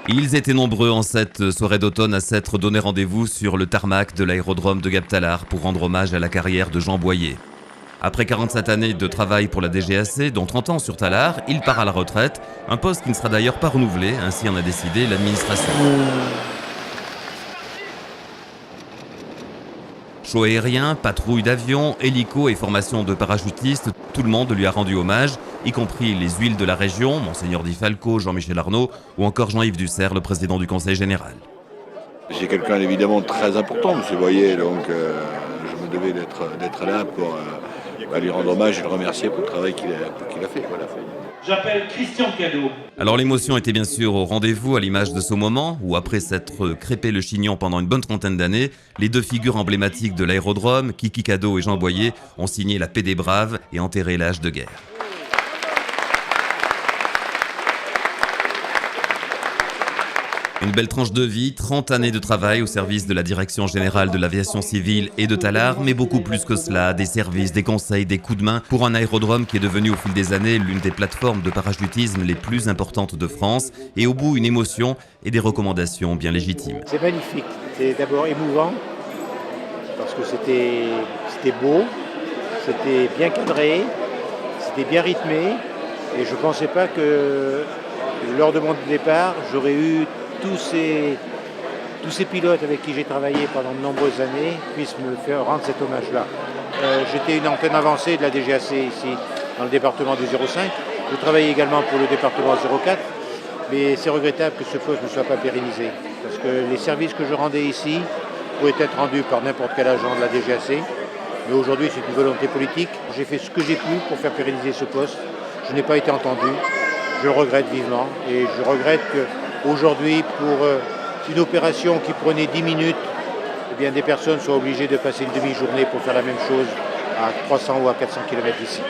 Ils étaient nombreux en cette soirée d'automne à s'être donné rendez-vous sur le tarmac de l'aérodrome de Gap-Talard pour rendre hommage à la carrière de Jean Boyer. Après 47 années de travail pour la DGAC, dont 30 ans sur Talard, il part à la retraite, un poste qui ne sera d'ailleurs pas renouvelé, ainsi en a décidé l'administration. Show aérien, patrouille d'avions, hélico et formation de parachutistes, tout le monde lui a rendu hommage, y compris les huiles de la région, Monseigneur Di Falco, Jean-Michel Arnaud ou encore Jean-Yves Dussert, le président du Conseil général. C'est quelqu'un évidemment très important, M. Boyer, donc je me devais d'être là pour lui rendre hommage et le remercier pour le travail qu'il a fait. Voilà. J'appelle Christian Cadot. Alors l'émotion était bien sûr au rendez-vous à l'image de ce moment où, après s'être crêpé le chignon pendant une bonne trentaine d'années, les deux figures emblématiques de l'aérodrome, Kiki Cadot et Jean Boyer, ont signé la paix des braves et enterré l'âge de guerre. Une belle tranche de vie, 30 années de travail au service de la Direction Générale de l'Aviation Civile et de Talard, mais beaucoup plus que cela, des services, des conseils, des coups de main pour un aérodrome qui est devenu au fil des années l'une des plateformes de parachutisme les plus importantes de France, et au bout une émotion et des recommandations bien légitimes. C'est magnifique, c'est d'abord émouvant, parce que c'était beau, c'était bien cadré, c'était bien rythmé, et je ne pensais pas que lors de mon départ, j'aurais eu tous ces pilotes avec qui j'ai travaillé pendant de nombreuses années puissent me faire rendre cet hommage-là. J'étais une antenne avancée de la DGAC ici, dans le département du 05. Je travaillais également pour le département 04, mais c'est regrettable que ce poste ne soit pas pérennisé, parce que les services que je rendais ici pouvaient être rendus par n'importe quel agent de la DGAC, mais aujourd'hui c'est une volonté politique. J'ai fait ce que j'ai pu pour faire pérenniser ce poste. Je n'ai pas été entendu, je le regrette vivement, et je regrette qu'aujourd'hui, pour une opération qui prenait 10 minutes, eh bien, des personnes soient obligées de passer une demi-journée pour faire la même chose à 300 ou à 400 km d'ici.